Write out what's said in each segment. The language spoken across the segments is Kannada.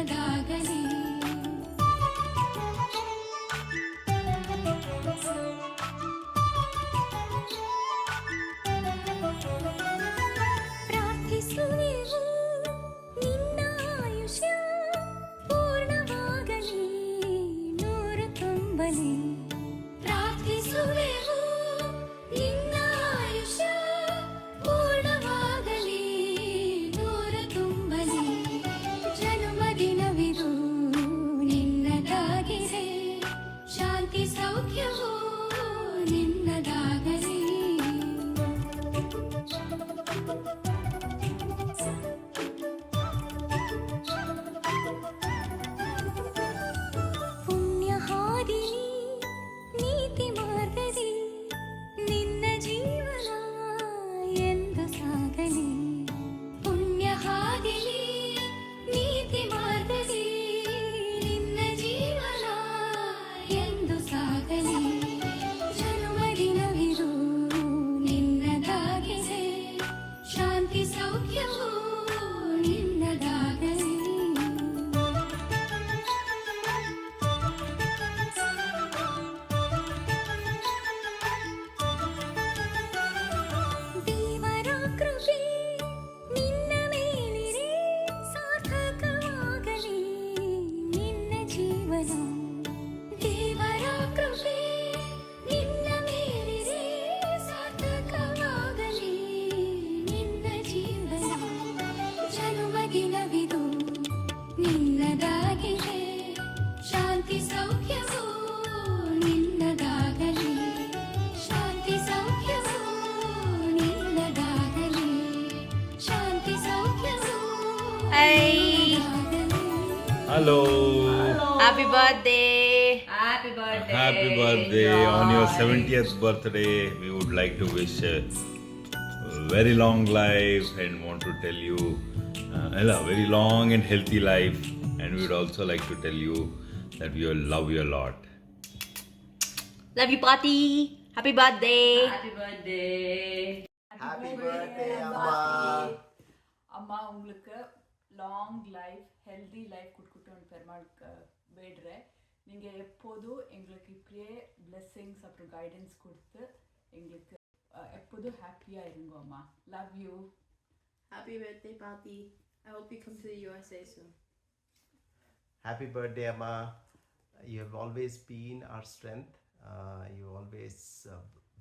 ನಿನ್ನದಾಗಲಿ. ಪ್ರಾರ್ಥಿಸುವೆವು ನಿನ್ನ ಆಯುಷ್ಯ ಪೂರ್ಣವಾಗಲಿ, ನೂರು ತುಂಬಲಿ. ಪ್ರಾರ್ಥಿಸುವೆವು ನಿನ್ನ ಆಯುಷ್ಯ ಪೂರ್ಣವಾಗಲಿ, ನೂರು ತುಂಬಲಿ. ಜನ್ಮದಿನವಿದು ನಿನ್ನದಾಗಿದೆ, ಶಾಂತಿ ಸೌಖ್ಯವು ನಿನ್ನದಾಗಲಿ. ಪುಣ್ಯ ಹಾದಿಲಿ ನೀತಿ ಮಾರ್ಗದಿ ನಿನ್ನ ಜೀವನ ಎಂದು ಸಾಗಲಿ. ಪುಣ್ಯ ಹಾದಿಲಿ ನೀತಿ ಮಾರ್ಗದಿ ನಿನ್ನ ಜೀವನ ಎಂದು ಸಾಗಲಿ. ಜನ್ಮದಿನವಿದು ನಿನ್ನದಾಗಿದೆ, ಶಾಂತಿ ಸೌಖ್ಯವು ನಿನ್ನದಾಗಲಿ. ದೇವರ ಕೃಪೆ ನಿನ್ನ ಮೇಲಿರೆ, ಸಾರ್ಥಕವಾಗಲಿ ನಿನ್ನ ಜೀವನ. ದೇವರ ಕೃಪೆ ನಿನ್ನ ಮೇಲಿರೆ, ಸಾರ್ಥಕವಾಗಲಿ ನಿನ್ನ ಜೀವನ. ಜನ್ಮದಿನವಿದು ನಿನ್ನದಾಗಿದೆ, ಶಾಂತಿ ಸೌಖ್ಯವು ನಿನ್ನದಾಗಲಿ. ಶಾಂತಿ ಸೌಖ್ಯವು ನಿನ್ನದಾಗಲಿ, ಶಾಂತಿ ಸೌಖ್ಯವು ನಿನ್ನದಾಗಲಿ. Hello. Happy birthday. Happy birthday. Happy birthday on your 70th birthday. We would like to wish a very long life and want to tell you a very long and healthy life. And we would also like to tell you that we will love you a lot. Love you, Pati. Happy birthday. Happy birthday. Happy birthday, Amma. அம்மா உங்களுக்கு லாங் லைஃப் ஹெல்தி லைஃப் கொடுக்கட்டும் பெருமாள் வேடுறேன். நீங்கள் எப்போதும் எங்களுக்கு இப்படியே பிளெஸ்ஸிங்ஸ் அப்புறம் கைடன்ஸ் கொடுத்து எங்களுக்கு எப்போதும் ஹாப்பியாக இருங்க அம்மா. Love you. Happy birthday, Pati. I hope you come to the USA soon. Happy birthday, Amma. You have always been our strength. You always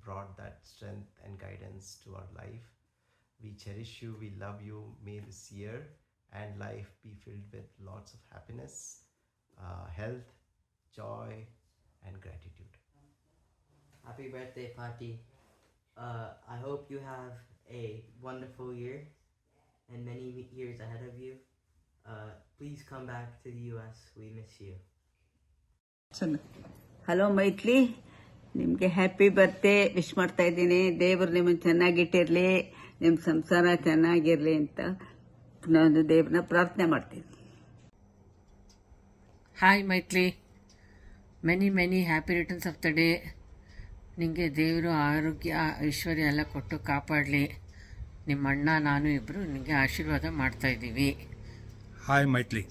brought that strength and guidance to our life. We cherish you, we love you. May this year and life be filled with lots of happiness, health, joy, and gratitude. Happy birthday, Pati. I hope you have a wonderful year and many years ahead of you. Please come back to the US. We miss you. Hello Maithili, ನಿಮಗೆ ಹ್ಯಾಪಿ ಬರ್ತ್ಡೇ ವಿಶ್ ಮಾಡ್ತಾ ಇದ್ದೀನಿ. ದೇವರು ನಿಮ್ಮನ್ನು ಚೆನ್ನಾಗಿಟ್ಟಿರಲಿ, ನಿಮ್ಮ ಸಂಸಾರ ಚೆನ್ನಾಗಿರಲಿ ಅಂತ ನಾನು ದೇವ್ರನ್ನ ಪ್ರಾರ್ಥನೆ ಮಾಡ್ತೀನಿ. Hi Maithili, many happy returns of the day. ನಿಮಗೆ ದೇವರು ಆರೋಗ್ಯ ಐಶ್ವರ್ಯ ಎಲ್ಲ ಕೊಟ್ಟು ಕಾಪಾಡಲಿ. ನಿಮ್ಮ ಅಣ್ಣ ನಾನು ಇಬ್ಬರು ನಿಮಗೆ ಆಶೀರ್ವಾದ ಮಾಡ್ತಾಯಿದ್ದೀವಿ. Hi Maithili,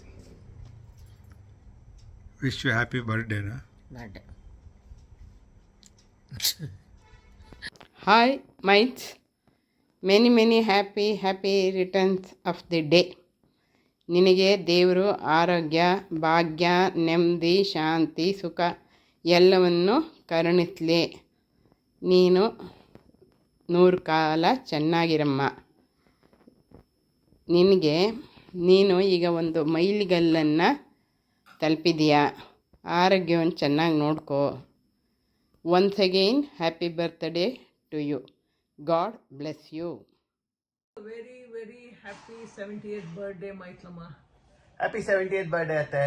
wish you happy ಬರ್ಡೇನಾ. Birthday. Hi, mates. Many happy returns of the day. ನಿನಗೆ ದೇವರು ಆರೋಗ್ಯ, ಭಾಗ್ಯ, ನೆಮ್ಮದಿ, ಶಾಂತಿ, ಸುಖ ಎಲ್ಲವನ್ನು ಕರುಣಿಸಲಿ. ನೀನು 100 ಕಾಲ ಚೆನ್ನಾಗಿರಮ್ಮ. ನೀನು ಈಗ ಒಂದು ಮೈಲಿಗಲ್ಲನ್ನು ತಲುಪಿದೀಯಾ. ಆರೋಗ್ಯವನ್ನು ಚೆನ್ನಾಗಿ ನೋಡ್ಕೋ. Once again, happy birthday to you. God bless you. Very happy 70th birthday, Maitlama. Happy 70th birthday, Atte.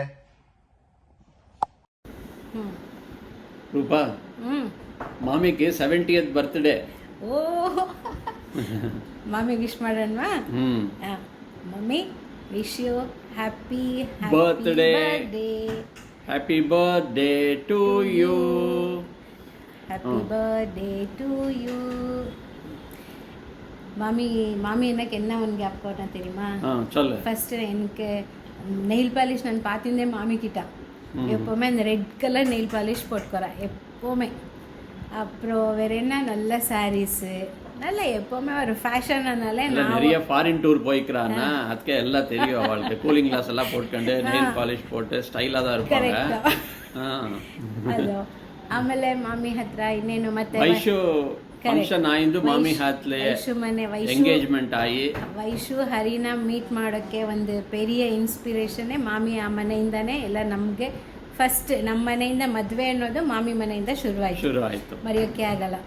Roopa, ಮಾಮಿಗೆ 70th ಬರ್ತ್ಡೇ. ಓ ಮಾಮಿಗೆ ವಿಶ್ ಮಾಡೋಣವಾ? Mummy, wish you happy birthday. Happy birthday to you. Happy birthday to you. மாமி எனக்கு என்ன ஒன்று ஞாபகம் தெரியுமா? சொல்லு. ஃபர்ஸ்ட் எனக்கு నెయిల్ పాలిష్ నన్ను పాతిందే మామి கிட்ட எப்போவுமே அந்த ரெட் கலர் நெயில் பாலிஷ் போட்டுக்கிறேன் எப்போவுமே. அப்புறம் வேற என்ன, நல்ல சாரீஸு, நல்ல எப்போவுமே ஒரு ஃபேஷன்னாலே நான் நிறைய ஃபாரின் டூர் போய்க்கிறான்னா ಅದಕ್ಕೆ ಎಲ್ಲ தெரியும் அவளுக்கு. கூலிங் கிளாஸ் எல்லாம் போட்டுಕೊಂಡು நெயில் பாலிஷ் போட்டு ಸ್ಟೈಲಾக தான் இருப்பாங்க. ಅದು ಆಮೇಲೆ ಮಾಮಿ ಹತ್ರ ಇನ್ನೇನು ಮತ್ತೆ ವೈಶು ಫಂಕ್ಷನ್ ಆಯ್ತು, ಮಾಮಿ ಹಾತ್ಲೆ ವೈಶು ಮನೆ ಎಂಗೇಜ್ಮೆಂಟ್ ಆಗಿ ವೈಶು ಹರಿನ ಮೀಟ್ ಮಾಡೋಕ್ಕೆ ಒಂದು ಪೆರಿಯ ಇನ್ಸ್ಪಿರೇಷನ್ನೇ ಮಾಮಿ. ಆ ಮನೆಯಿಂದಾನೇ ಎಲ್ಲ ನಮಗೆ ಫಸ್ಟ್ ನಮ್ಮ ಮನೆಯಿಂದ ಮದುವೆ ಅನ್ನೋದು ಮಾಮಿ ಮನೆಯಿಂದ ಶುರು ಆಯ್ತು. ಮರೆಯೋಕ್ಕೆ ಆಗಲ್ಲ.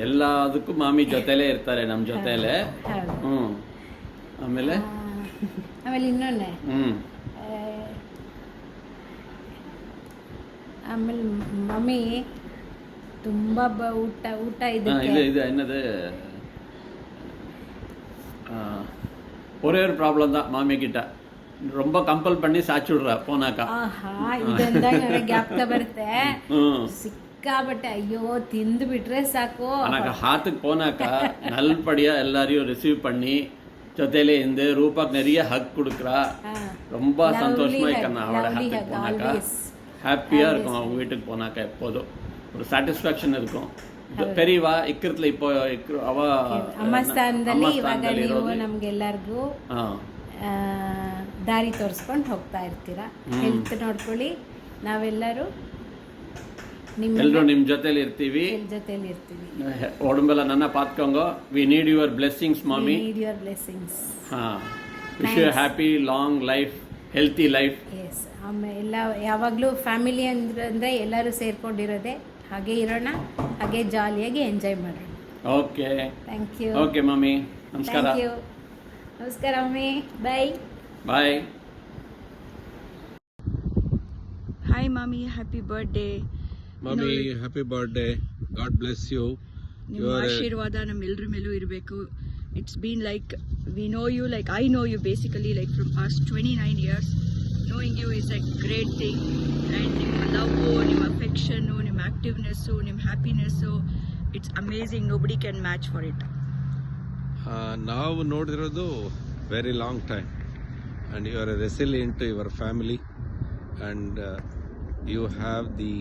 ಎಲ್ಲದಕ್ಕೂ ಮಾಮಿ ಜೊತೆಲೇ ಇರ್ತಾರೆ, ನಮ್ಮ ಜೊತೆಲೇ. ಆಮೇಲೆ ಇನ್ನೊಂದೇ ಆಮೇಲೆ ಮಮ್ಮಿ ತುಂಬ ಊಟ இது என்னது, ஒரே ஒரு ப்ராப்ளம் தான் மாமி கிட்ட, ரொம்ப கம்பல் பண்ணி சாச்சி விடுறா போனாக்கா. ಇದಂದಾಗ ನನಗೆ ಜ್ಞಾಪಕ ಬರುತ್ತೆ. ಸಿಕ್ಕಾಬಟ್ಟೆ ಅಯ್ಯೋ ತಿಂದು ಬಿಟ್ರೆ ಸಾಕು. ஆனாக்கா ஹாத்துக்கு போனாக்கா நல்லபடியா எல்லாரையும் ரிசீவ் பண்ணி ஜொத்தையிலே இருந்து ரூபாக்கு நிறைய ஹக் கொடுக்குறா. ரொம்ப சந்தோஷமா இருக்கா அவளோட ஹாத்துக்கு போனாக்கா. ஹாப்பியாக இருக்கும் அவங்க வீட்டுக்கு போனாக்கா. எப்போதும் ஒரு சாட்டிஸ்ஃபேக்ஷன் இருக்கும். பெரியவா ಇಕ್ಕರ್ತ್ಲ இப்போ ಅವ ಅಮ್ಮ ಸ್ಥಾನದಲ್ಲಿ ಇವಾಗ ನೀವು ನಮಗೆಲ್ಲರಿಗೂ ದಾರಿ ತೋರಿಸ್ಕೊಂಡು ಹೋಗ್ತಾ ಇರ್ತೀರಾ. ಹೆಲ್ತ್ ನೋಡ್ಕೊಳ್ಳಿ. ನಾವೆಲ್ಲರೂ ಎಲ್ಲರೂ ನಿಮ್ಮ ಜೊತೆಲಿ ಇರ್ತೀವಿ. ಒಡಂಬೆಲ್ಲ ನನ್ನ ಪಾತ್ಕೊಂಗೋ. ವಿ ನೀಡ್ ಯುವರ್ ಬ್ಲೆಸ್ಸಿಂಗ್ಸ್ ಮಾಮಿ. Wish you happy long life, healthy life. Yes. ಆಮೇಲೆ ಯಾವಾಗಲೂ ಫ್ಯಾಮಿಲಿ ಅಂದರೆ ಎಲ್ಲರೂ ಸೇರ್ಕೊಂಡಿರೋದೆ. ಹಾಗೆ ಇರೋಣ, ಹಾಗೆ ಜಾಲಿಯಾಗಿ ಎಂಜಾಯ್ ಮಾಡೋಣ. Okay, thank you. Okay mummy, ನಮಸ್ಕಾರ. Thank you. ನಮಸ್ಕಾರ ಮಮ್ಮಿ. Bye bye. ಹಾಯ್ ಮಾಮಿ, happy birthday. Mummy, happy birthday. God bless you. ನಿಮ್ಮ ಆಶೀರ್ವಾದ ನಮ್ಮೆಲ್ಲರ ಮೇಲೂ ಇರಬೇಕು. It's been like we know you, like I know you basically like from past 29 years. Knowing you is a great thing. And ನಿಮ್ಮ ಲವ್ವು, ನಿಮ್ಮ ಅಫೆಕ್ಷನ್ನು, ನಿಮ್ಮ ಆಕ್ಟಿವ್ನೆಸ್ಸು, ನಿಮ್ಮ happiness, it's amazing. Nobody can match for it. ನಾವು ನೋಡಿರೋದು very long time. And you are resilient to your family. And you have the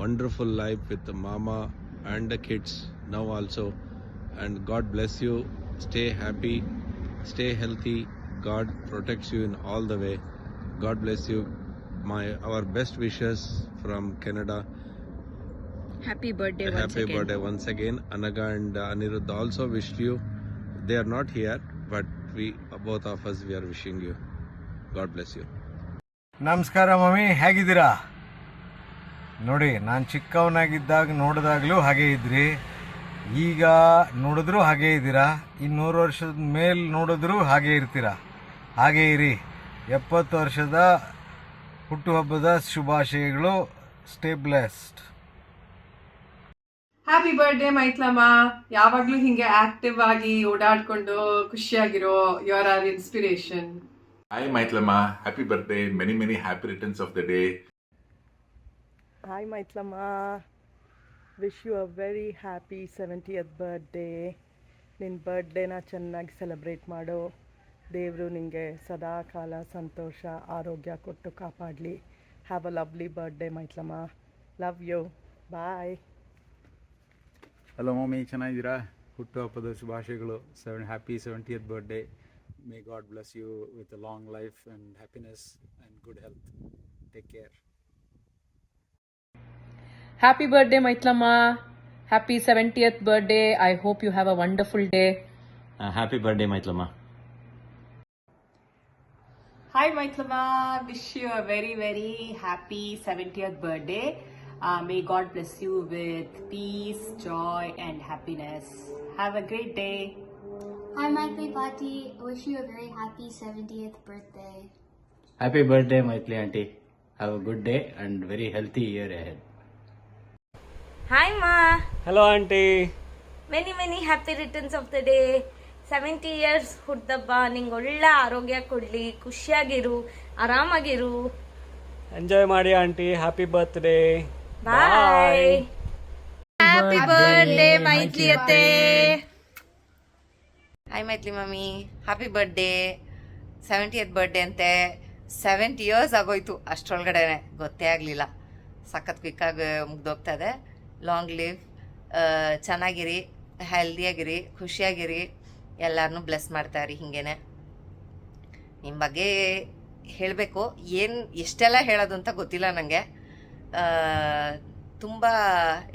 wonderful life with ಮಾಮಾ and the kids now also. And God bless you. Stay happy, stay healthy. God protects you in all the way. God bless you. Our best wishes from Canada. Happy birthday once Happy again. birthday once again. Anaga and Aniruddha also wished you. They are not here, but we both of us we are wishing you. God bless you. ನಮಸ್ಕಾರ ಮಮ್ಮಿ, ಹೇಗಿದ್ದೀರಾ? ನೋಡಿ, ನಾನು ಚಿಕ್ಕವನಾಗಿದ್ದಾಗ ನೋಡಿದಾಗಲೂ ಹಾಗೇ ಇದ್ರಿ, ಈಗ ನೋಡಿದ್ರೂ ಹಾಗೇ ಇದ್ದೀರಾ, 100 ವರ್ಷದ ಮೇಲೆ ನೋಡಿದ್ರೂ ಹಾಗೇ ಇರ್ತೀರಾ. ಹಾಗೇ ಇರಿ. 70 ವರ್ಷದ ಹುಟ್ಟುಹಬ್ಬದ ಶುಭಾಶಯಗಳು. Stay blessed. ಹ್ಯಾಪಿ ಬರ್ಡೇ ಮೈತ್ಲಮ್ಮ. ಯಾವಾಗಲೂ ಹಿಂಗೆ ಆಕ್ಟಿವ್ ಆಗಿ ಓಡಾಡ್ಕೊಂಡು ಖುಷಿಯಾಗಿರೋ, you are our inspiration. Hi Maitlama, happy birthday. Many happy returns of the day. Hi Maitlama, wish you a very happy 70th birthday. ನಿನ್ನ ಬರ್ಡೇನ ಚೆನ್ನಾಗಿ ಸೆಲೆಬ್ರೇಟ್ ಮಾಡು. ದೇವರು ನಿಮಗೆ ಸದಾ ಕಾಲ ಸಂತೋಷ ಆರೋಗ್ಯ ಕೊಟ್ಟು ಕಾಪಾಡಲಿ. ಹ್ಯಾವ್ ಅ ಲವ್ಲಿ ಬರ್ಡೇ ಮೈತ್ಲಮ್ಮ. Love you. Bye. Hello mummy, ಚೆನ್ನಾಗಿದ್ದೀರಾ? ಹುಟ್ಟುಹಬ್ಬದ ಶುಭಾಶಯಗಳು. Happy 70th birthday. May God bless you with a long life and happiness and good health. Take care. Happy birthday, Maitlama. Happy 70th birthday. I hope you have a wonderful day. Happy birthday, Maitlama. Hi, Maitlama. Wish you a very, very happy 70th birthday. May God bless you with peace, joy, and happiness. Have a great day. Hi, Maitli Pati. I wish you a very happy 70th birthday. Happy birthday, Maitli auntie. Have a good day and very healthy year ahead. Hi, Ma. Hello, auntie. Many happy returns of the day. 70 years ಹುಟ್ಟದಬ್ಬ. ನಿಂಗೆ ಒಳ್ಳೆ ಆರೋಗ್ಯ ಕೊಡಲಿ, ಖುಷಿಯಾಗಿರು, ಆರಾಮಾಗಿರು. ಎಂಜಾಯ್ ಮಾಡಿ aunty. Happy birthday. Bye. Happy birthday Maithili ಅತ್ತೆ. Hi Maithili mummy, happy birthday. 70th birthday ಅಂತೆ. 70 ಇಯರ್ಸ್ ಆಗೋಯ್ತು, ಅಷ್ಟರೊಳಗಡೆ ಗೊತ್ತೇ ಆಗಲಿಲ್ಲ. ಸಖತ್ ಕ್ವಿಕ್ಕಾಗಿ ಮುಗ್ದೋಗ್ತದೆ. ಲಾಂಗ್ ಲಿವ್, ಚೆನ್ನಾಗಿರಿ, ಹೆಲ್ದಿಯಾಗಿರಿ, ಖುಷಿಯಾಗಿರಿ, ಎಲ್ಲರನ್ನೂ ಬ್ಲೆಸ್ ಮಾಡ್ತಾಯಿರಿ. ಹೀಗೇನೆ ನಿಮ್ಮ ಬಗ್ಗೆ ಹೇಳಬೇಕು, ಎಷ್ಟೆಲ್ಲ ಹೇಳೋದು ಅಂತ ಗೊತ್ತಿಲ್ಲ ನನಗೆ. ತುಂಬ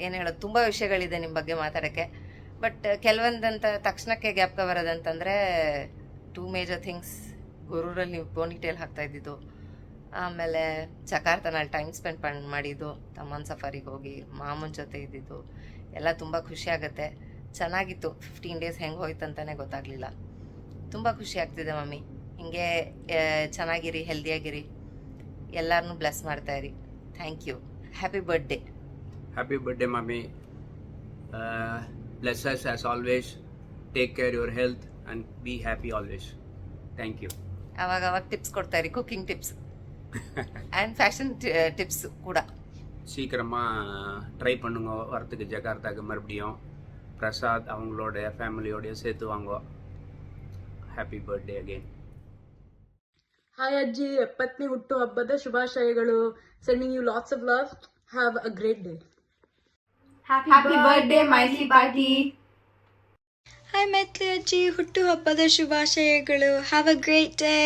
ಏನು ಹೇಳೋದು, ತುಂಬ ವಿಷಯಗಳಿದೆ ನಿಮ್ಮ ಬಗ್ಗೆ ಮಾತಾಡೋಕ್ಕೆ. ಬಟ್ ಕೆಲವೊಂದಂತ ತಕ್ಷಣಕ್ಕೆ ಜ್ಞಾಪಕ ಬರೋದಂತಂದರೆ 2 ಮೇಜರ್ ಥಿಂಗ್ಸ್. ಗುರೂರಲ್ಲಿ ನೀವು ಪೋನಿಟೇಲ್ ಹಾಕ್ತಾ ಇದ್ದಿದ್ದು, ಆಮೇಲೆ ಜಕಾರ್ತನಲ್ಲಿ ಟೈಮ್ ಸ್ಪೆಂಡ್ ಮಾಡಿದ್ದು, ತಮ್ಮನ ಸಫಾರಿಗೆ ಹೋಗಿ ಮಾಮನ ಜೊತೆ ಇದ್ದಿದ್ದು ಎಲ್ಲ ತುಂಬ ಖುಷಿ ಆಗುತ್ತೆ. ಚೆನ್ನಾಗಿತ್ತು. 15 ಡೇಸ್ ಹೆಂಗೆ ಹೋಯ್ತು ಅಂತಲೇ ಗೊತ್ತಾಗಲಿಲ್ಲ. ತುಂಬ ಖುಷಿ ಆಗ್ತಿದೆ ಮಮ್ಮಿ. ಹಿಂಗೆ ಚೆನ್ನಾಗಿರಿ, ಹೆಲ್ದಿಯಾಗಿರಿ, ಎಲ್ಲರನ್ನೂ ಬ್ಲೆಸ್ ಮಾಡ್ತಾಯಿರಿ. Thank you. Happy birthday. Happy birthday, mommy. Bless us as always. Take care your health and be happy always. Thank you. ಅವಾಗ ಟಿಪ್ಸ್ ಕೊಡ್ತಾಯಿರಿ, cooking tips and fashion tips ಕೂಡ. சீக்கிரமாக ட்ரை பண்ணுங்க வரத்துக்கு ஜகார்த்தாக்கு மறுபடியும். பிரசாத் அவங்களோட ஃபேமிலியோடைய சேர்த்து வாங்க. Happy birthday again. ಹಾಯ್ ಅಜ್ಜಿ, 70ನೇ ಹುಟ್ಟು ಹಬ್ಬದ ಶುಭಾಶಯಗಳು. Sending you lots of love. Have a great day. Happy birthday Maithili ಪಾಟಿ. ಹಾಯ್ ಮೈತ್ಲಿ ಅಜ್ಜಿ, ಹುಟ್ಟು ಹಬ್ಬದ ಶುಭಾಶಯಗಳು. Have a great day.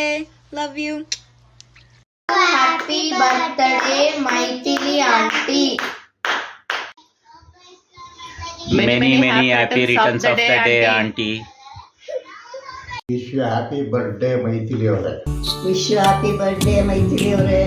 Love you. Happy birthday Maithili aunty. Many happy returns of the day, auntie. Wish you happy birthday, Maithili avare. Wish you happy birthday Maithili ಅವರೇ.